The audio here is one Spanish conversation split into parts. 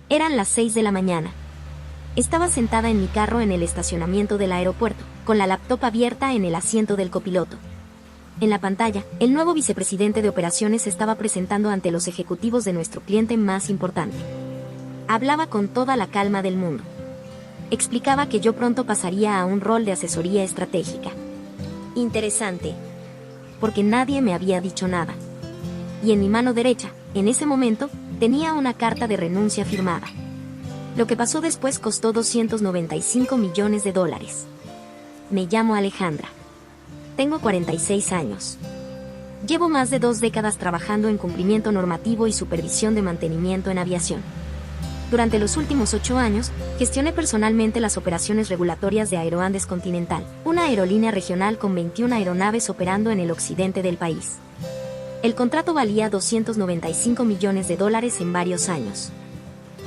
Eran las 6 de la mañana. Estaba sentada en mi carro en el estacionamiento del aeropuerto, con la laptop abierta en el asiento del copiloto. En la pantalla, el nuevo vicepresidente de operaciones estaba presentando ante los ejecutivos de nuestro cliente más importante. Hablaba con toda la calma del mundo. Explicaba que yo pronto pasaría a un rol de asesoría estratégica. Interesante, porque nadie me había dicho nada. Y en mi mano derecha, en ese momento, tenía una carta de renuncia firmada. Lo que pasó después costó $295 millones. Me llamo Alejandra. Tengo 46 años. Llevo más de 2 décadas trabajando en cumplimiento normativo y supervisión de mantenimiento en aviación. Durante los últimos 8 años, gestioné personalmente las operaciones regulatorias de Aeroandes Continental, una aerolínea regional con 21 aeronaves operando en el occidente del país. El contrato valía $295 millones en varios años.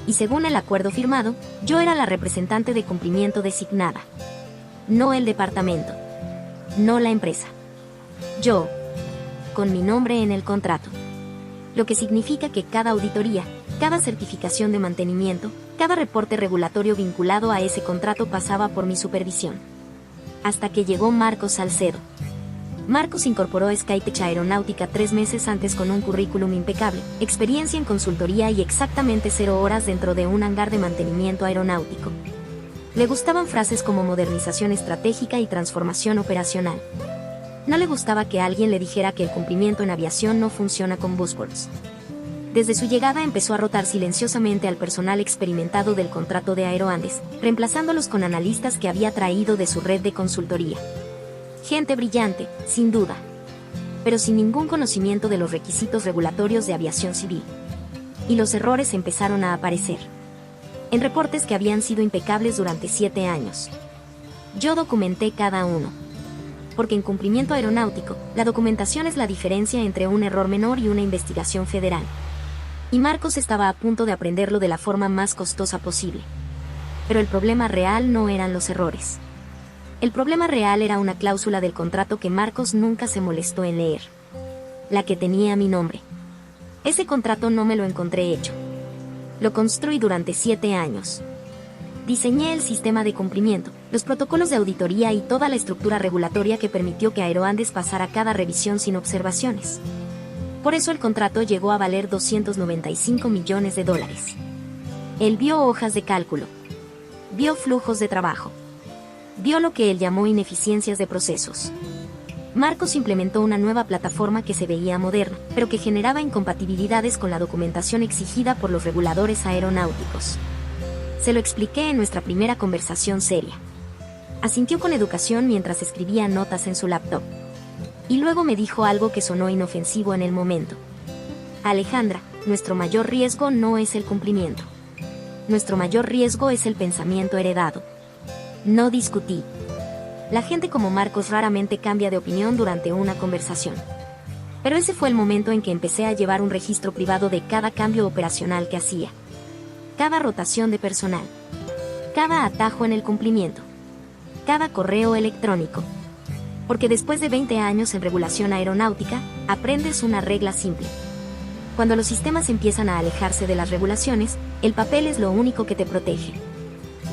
Y según el acuerdo firmado, yo era la representante de cumplimiento designada. No el departamento. No la empresa. Yo, con mi nombre en el contrato. Lo que significa que cada auditoría, cada certificación de mantenimiento, cada reporte regulatorio vinculado a ese contrato pasaba por mi supervisión. Hasta que llegó Marcos Salcedo. Marcos incorporó a Skytech Aeronáutica 3 meses antes con un currículum impecable, experiencia en consultoría y exactamente 0 horas dentro de un hangar de mantenimiento aeronáutico. Le gustaban frases como modernización estratégica y transformación operacional. No le gustaba que alguien le dijera que el cumplimiento en aviación no funciona con buzzwords. Desde su llegada empezó a rotar silenciosamente al personal experimentado del contrato de Aeroandes, reemplazándolos con analistas que había traído de su red de consultoría. Gente brillante, sin duda, pero sin ningún conocimiento de los requisitos regulatorios de aviación civil. Y los errores empezaron a aparecer en reportes que habían sido impecables durante 7 años. Yo documenté cada uno. Porque en cumplimiento aeronáutico, la documentación es la diferencia entre un error menor y una investigación federal. Y Marcos estaba a punto de aprenderlo de la forma más costosa posible. Pero el problema real no eran los errores. El problema real era una cláusula del contrato que Marcos nunca se molestó en leer. La que tenía mi nombre. Ese contrato no me lo encontré hecho. Lo construí durante 7 años. Diseñé el sistema de cumplimiento, los protocolos de auditoría y toda la estructura regulatoria que permitió que Aeroandes pasara cada revisión sin observaciones. Por eso el contrato llegó a valer $295 millones. Él vio hojas de cálculo. Vio flujos de trabajo. Vio lo que él llamó ineficiencias de procesos. Marcos implementó una nueva plataforma que se veía moderna, pero que generaba incompatibilidades con la documentación exigida por los reguladores aeronáuticos. Se lo expliqué en nuestra primera conversación seria. Asintió con educación mientras escribía notas en su laptop. Y luego me dijo algo que sonó inofensivo en el momento. Alejandra, nuestro mayor riesgo no es el cumplimiento. Nuestro mayor riesgo es el pensamiento heredado. No discutí. La gente como Marcos raramente cambia de opinión durante una conversación. Pero ese fue el momento en que empecé a llevar un registro privado de cada cambio operacional que hacía. Cada rotación de personal. Cada atajo en el cumplimiento. Cada correo electrónico. Porque después de 20 años en regulación aeronáutica, aprendes una regla simple. Cuando los sistemas empiezan a alejarse de las regulaciones, el papel es lo único que te protege.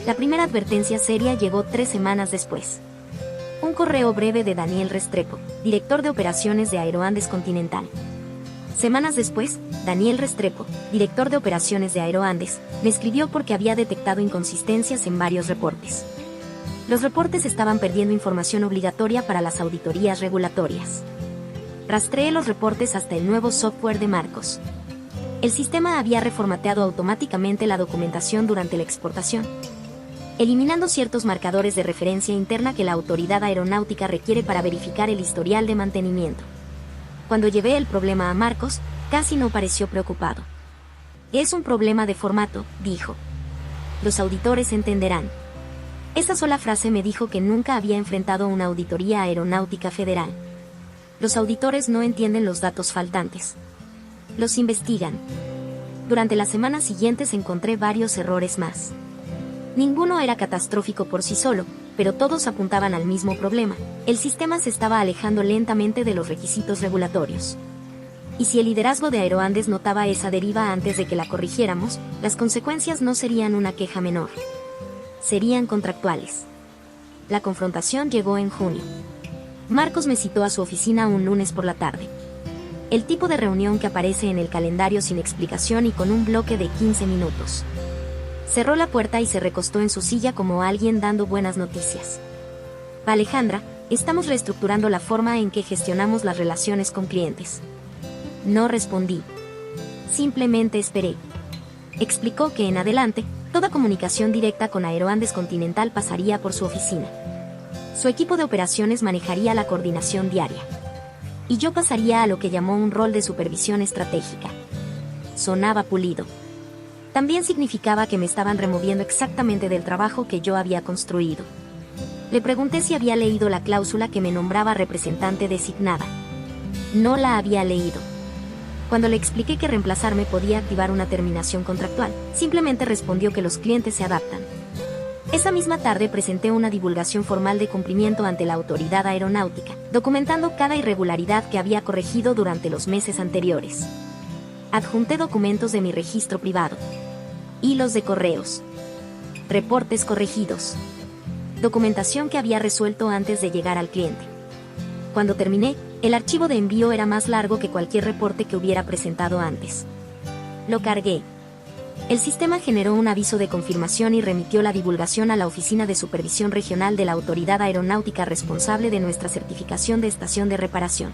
La primera advertencia seria llegó 3 semanas después. Un correo breve de Daniel Restrepo, director de operaciones de Aeroandes Continental. Semanas después, Daniel Restrepo, director de operaciones de Aeroandes, me escribió porque había detectado inconsistencias en varios reportes. Los reportes estaban perdiendo información obligatoria para las auditorías regulatorias. Rastreé los reportes hasta el nuevo software de Marcos. El sistema había reformateado automáticamente la documentación durante la exportación, eliminando ciertos marcadores de referencia interna que la autoridad aeronáutica requiere para verificar el historial de mantenimiento. Cuando llevé el problema a Marcos, casi no pareció preocupado. Es un problema de formato, dijo. Los auditores entenderán. Esa sola frase me dijo que nunca había enfrentado una auditoría aeronáutica federal. Los auditores no entienden los datos faltantes. Los investigan. Durante las semanas siguientes encontré varios errores más. Ninguno era catastrófico por sí solo, pero todos apuntaban al mismo problema. El sistema se estaba alejando lentamente de los requisitos regulatorios. Y si el liderazgo de Aeroandes notaba esa deriva antes de que la corrigiéramos, las consecuencias no serían una queja menor. Serían contractuales. La confrontación llegó en junio. Marcos me citó a su oficina un lunes por la tarde. El tipo de reunión que aparece en el calendario sin explicación y con un bloque de 15 minutos. Cerró la puerta y se recostó en su silla como alguien dando buenas noticias. Alejandra, estamos reestructurando la forma en que gestionamos las relaciones con clientes. No respondí. Simplemente esperé. Explicó que en adelante, toda comunicación directa con Aeroandes Continental pasaría por su oficina. Su equipo de operaciones manejaría la coordinación diaria. Y yo pasaría a lo que llamó un rol de supervisión estratégica. Sonaba pulido. También significaba que me estaban removiendo exactamente del trabajo que yo había construido. Le pregunté si había leído la cláusula que me nombraba representante designada. No la había leído. Cuando le expliqué que reemplazarme podía activar una terminación contractual, simplemente respondió que los clientes se adaptan. Esa misma tarde presenté una divulgación formal de cumplimiento ante la autoridad aeronáutica, documentando cada irregularidad que había corregido durante los meses anteriores. Adjunté documentos de mi registro privado, hilos de correos, reportes corregidos, documentación que había resuelto antes de llegar al cliente. Cuando terminé, el archivo de envío era más largo que cualquier reporte que hubiera presentado antes. Lo cargué. El sistema generó un aviso de confirmación y remitió la divulgación a la Oficina de Supervisión Regional de la Autoridad Aeronáutica responsable de nuestra certificación de estación de reparación.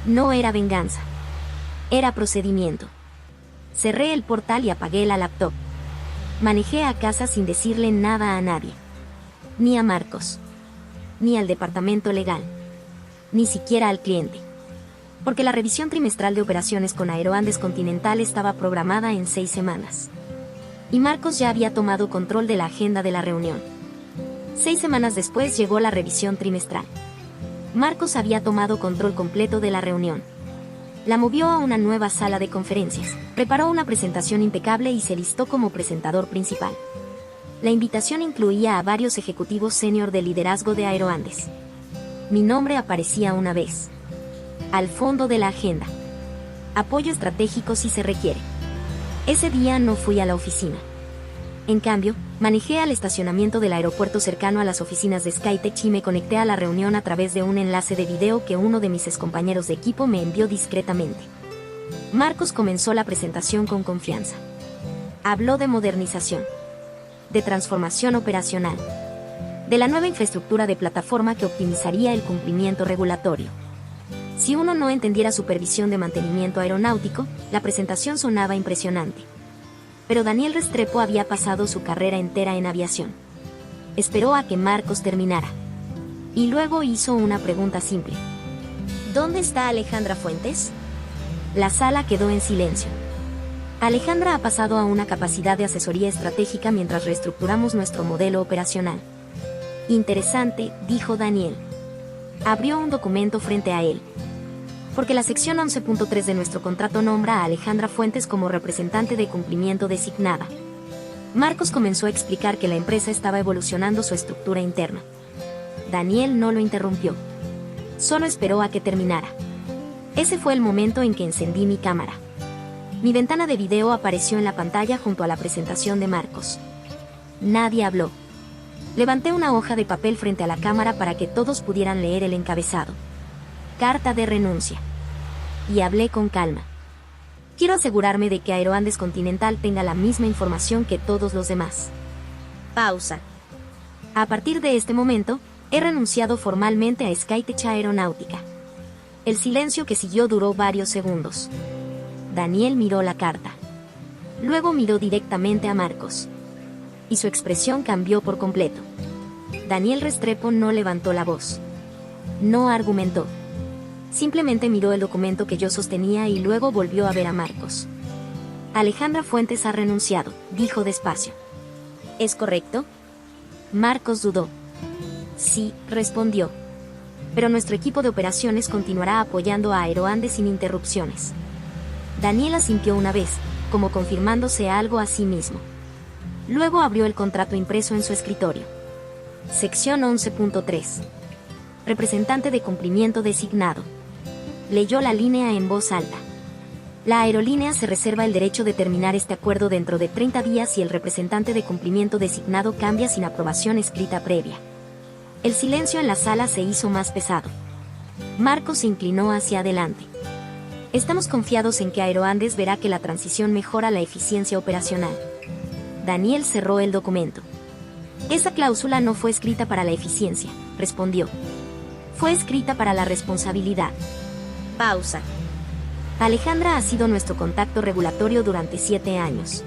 No era venganza. Era procedimiento. Cerré el portal y apagué la laptop. Manejé a casa sin decirle nada a nadie. Ni a Marcos. Ni al departamento legal. Ni siquiera al cliente. Porque la revisión trimestral de operaciones con Aeroandes Continental estaba programada en 6 semanas. Y Marcos ya había tomado control de la agenda de la reunión. 6 semanas después llegó la revisión trimestral. Marcos había tomado control completo de la reunión. La movió a una nueva sala de conferencias, preparó una presentación impecable y se listó como presentador principal. La invitación incluía a varios ejecutivos senior de liderazgo de Aeroandes. Mi nombre aparecía una vez. Al fondo de la agenda. Apoyo estratégico si se requiere. Ese día no fui a la oficina. En cambio, manejé al estacionamiento del aeropuerto cercano a las oficinas de Skytech y me conecté a la reunión a través de un enlace de video que uno de mis excompañeros de equipo me envió discretamente. Marcos comenzó la presentación con confianza. Habló de modernización, de transformación operacional, de la nueva infraestructura de plataforma que optimizaría el cumplimiento regulatorio. Si uno no entendiera supervisión de mantenimiento aeronáutico, la presentación sonaba impresionante. Pero Daniel Restrepo había pasado su carrera entera en aviación. Esperó a que Marcos terminara. Y luego hizo una pregunta simple. ¿Dónde está Alejandra Fuentes? La sala quedó en silencio. Alejandra ha pasado a una capacidad de asesoría estratégica mientras reestructuramos nuestro modelo operacional. Interesante, dijo Daniel. Abrió un documento frente a él. Porque la sección 11.3 de nuestro contrato nombra a Alejandra Fuentes como representante de cumplimiento designada. Marcos comenzó a explicar que la empresa estaba evolucionando su estructura interna. Daniel no lo interrumpió. Solo esperó a que terminara. Ese fue el momento en que encendí mi cámara. Mi ventana de video apareció en la pantalla junto a la presentación de Marcos. Nadie habló. Levanté una hoja de papel frente a la cámara para que todos pudieran leer el encabezado. Carta de renuncia. Y hablé con calma. Quiero asegurarme de que Aeroandes Continental tenga la misma información que todos los demás. Pausa. A partir de este momento, he renunciado formalmente a Skytech Aeronáutica. El silencio que siguió duró varios segundos. Daniel miró la carta. Luego miró directamente a Marcos. Y su expresión cambió por completo. Daniel Restrepo no levantó la voz. No argumentó. Simplemente miró el documento que yo sostenía y luego volvió a ver a Marcos. Alejandra Fuentes ha renunciado, dijo despacio. ¿Es correcto? Marcos dudó. Sí, respondió. Pero nuestro equipo de operaciones continuará apoyando a Aeroandes sin interrupciones. Daniel asintió una vez, como confirmándose algo a sí mismo. Luego abrió el contrato impreso en su escritorio. Sección 11.3. Representante de cumplimiento designado. Leyó la línea en voz alta. La aerolínea se reserva el derecho de terminar este acuerdo dentro de 30 días si el representante de cumplimiento designado cambia sin aprobación escrita previa. El silencio en la sala se hizo más pesado. Marcos se inclinó hacia adelante. Estamos confiados en que Aeroandes verá que la transición mejora la eficiencia operacional. Daniel cerró el documento. Esa cláusula no fue escrita para la eficiencia, respondió. Fue escrita para la responsabilidad. Pausa. Alejandra ha sido nuestro contacto regulatorio durante 7 años.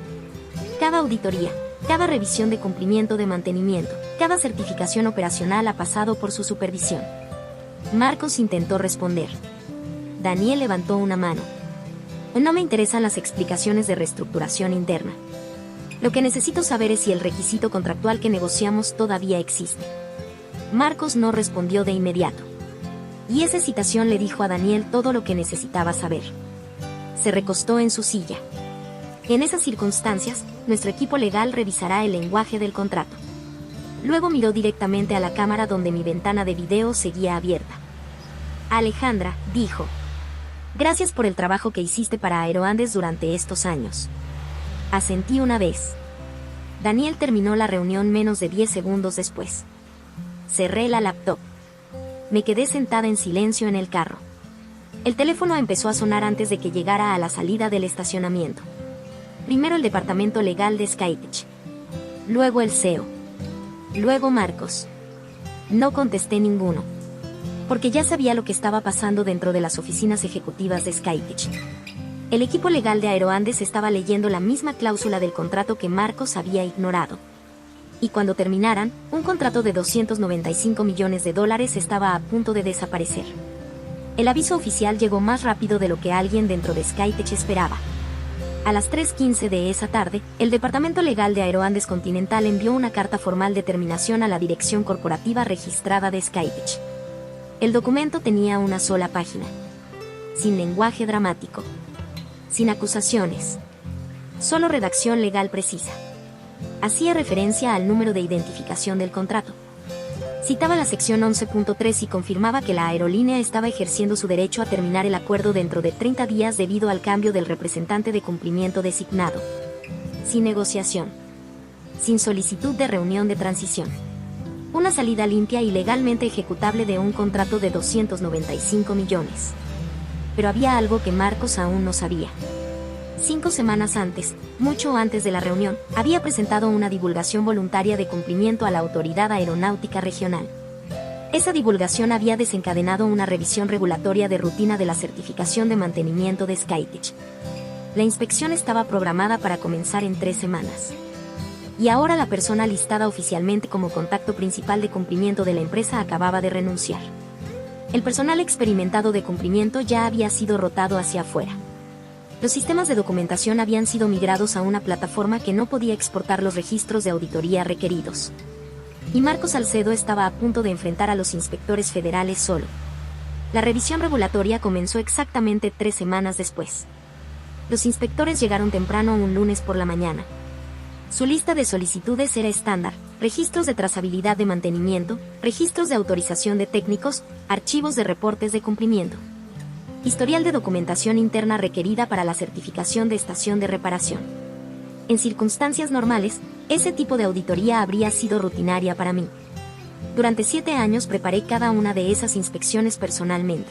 Cada auditoría, cada revisión de cumplimiento de mantenimiento, cada certificación operacional ha pasado por su supervisión. Marcos intentó responder. Daniel levantó una mano. No me interesan las explicaciones de reestructuración interna. Lo que necesito saber es si el requisito contractual que negociamos todavía existe. Marcos no respondió de inmediato. Y esa citación le dijo a Daniel todo lo que necesitaba saber. Se recostó en su silla. En esas circunstancias, nuestro equipo legal revisará el lenguaje del contrato. Luego miró directamente a la cámara donde mi ventana de video seguía abierta. Alejandra, dijo. Gracias por el trabajo que hiciste para Aeroandes durante estos años. Asentí una vez. Daniel terminó la reunión menos de 10 segundos después. Cerré la laptop. Me quedé sentada en silencio en el carro. El teléfono empezó a sonar antes de que llegara a la salida del estacionamiento. Primero el departamento legal de Skytech. Luego el CEO. Luego Marcos. No contesté ninguno. Porque ya sabía lo que estaba pasando dentro de las oficinas ejecutivas de Skytech. El equipo legal de Aeroandes estaba leyendo la misma cláusula del contrato que Marcos había ignorado. Y cuando terminaran, un contrato de $295 millones estaba a punto de desaparecer. El aviso oficial llegó más rápido de lo que alguien dentro de Skytech esperaba. A las 3:15 de esa tarde, el departamento legal de Aeroandes Continental envió una carta formal de terminación a la dirección corporativa registrada de Skytech. El documento tenía una sola página. Sin lenguaje dramático. Sin acusaciones. Solo redacción legal precisa. Hacía referencia al número de identificación del contrato. Citaba la sección 11.3 y confirmaba que la aerolínea estaba ejerciendo su derecho a terminar el acuerdo dentro de 30 días debido al cambio del representante de cumplimiento designado. Sin negociación. Sin solicitud de reunión de transición. Una salida limpia y legalmente ejecutable de un contrato de 295 millones. Pero había algo que Marcos aún no sabía. 5 semanas antes, mucho antes de la reunión, había presentado una divulgación voluntaria de cumplimiento a la Autoridad Aeronáutica Regional. Esa divulgación había desencadenado una revisión regulatoria de rutina de la certificación de mantenimiento de Skytech. La inspección estaba programada para comenzar en 3 semanas. Y ahora la persona listada oficialmente como contacto principal de cumplimiento de la empresa acababa de renunciar. El personal experimentado de cumplimiento ya había sido rotado hacia afuera. Los sistemas de documentación habían sido migrados a una plataforma que no podía exportar los registros de auditoría requeridos. Y Marcos Salcedo estaba a punto de enfrentar a los inspectores federales solo. La revisión regulatoria comenzó exactamente 3 semanas después. Los inspectores llegaron temprano un lunes por la mañana. Su lista de solicitudes era estándar: registros de trazabilidad de mantenimiento, registros de autorización de técnicos, archivos de reportes de cumplimiento. Historial de documentación interna requerida para la certificación de estación de reparación. En circunstancias normales, ese tipo de auditoría habría sido rutinaria para mí. Durante 7 años preparé cada una de esas inspecciones personalmente.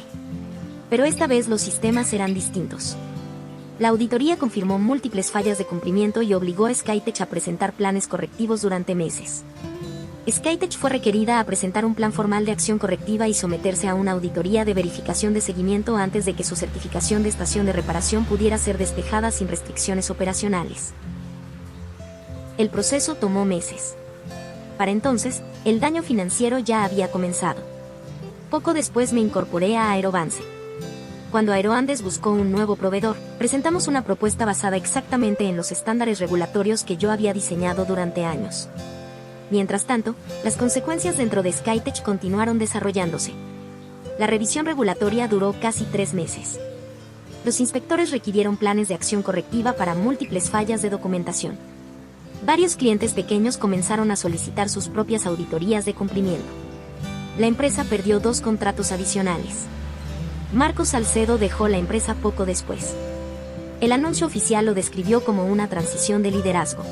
Pero esta vez los sistemas eran distintos. La auditoría confirmó múltiples fallas de cumplimiento y obligó a Skytech a presentar planes correctivos durante meses. Skytech fue requerida a presentar un plan formal de acción correctiva y someterse a una auditoría de verificación de seguimiento antes de que su certificación de estación de reparación pudiera ser despejada sin restricciones operacionales. El proceso tomó meses. Para entonces, el daño financiero ya había comenzado. Poco después me incorporé a Aerovance. Cuando Aeroandes buscó un nuevo proveedor, presentamos una propuesta basada exactamente en los estándares regulatorios que yo había diseñado durante años. Mientras tanto, las consecuencias dentro de Skytech continuaron desarrollándose. La revisión regulatoria duró casi 3 meses. Los inspectores requirieron planes de acción correctiva para múltiples fallas de documentación. Varios clientes pequeños comenzaron a solicitar sus propias auditorías de cumplimiento. La empresa perdió 2 contratos adicionales. Marcos Salcedo dejó la empresa poco después. El anuncio oficial lo describió como una transición de liderazgo.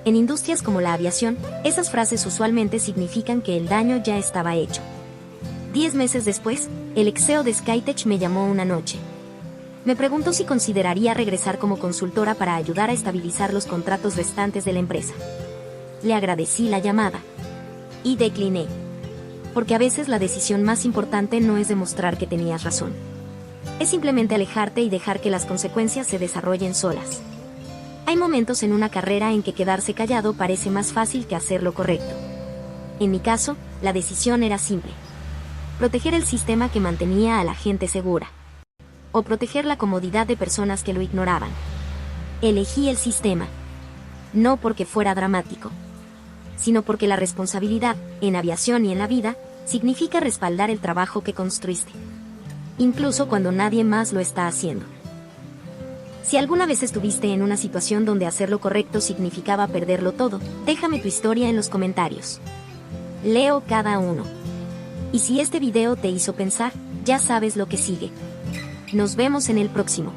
En industrias como la aviación, esas frases usualmente significan que el daño ya estaba hecho. 10 meses después, el ex CEO de Skytech me llamó una noche. Me preguntó si consideraría regresar como consultora para ayudar a estabilizar los contratos restantes de la empresa. Le agradecí la llamada. Y decliné. Porque a veces la decisión más importante no es demostrar que tenías razón. Es simplemente alejarte y dejar que las consecuencias se desarrollen solas. Hay momentos en una carrera en que quedarse callado parece más fácil que hacer lo correcto. En mi caso, la decisión era simple. Proteger el sistema que mantenía a la gente segura. O proteger la comodidad de personas que lo ignoraban. Elegí el sistema. No porque fuera dramático, sino porque la responsabilidad, en aviación y en la vida, significa respaldar el trabajo que construiste. Incluso cuando nadie más lo está haciendo. Si alguna vez estuviste en una situación donde hacer lo correcto significaba perderlo todo, déjame tu historia en los comentarios. Leo cada uno. Y si este video te hizo pensar, ya sabes lo que sigue. Nos vemos en el próximo.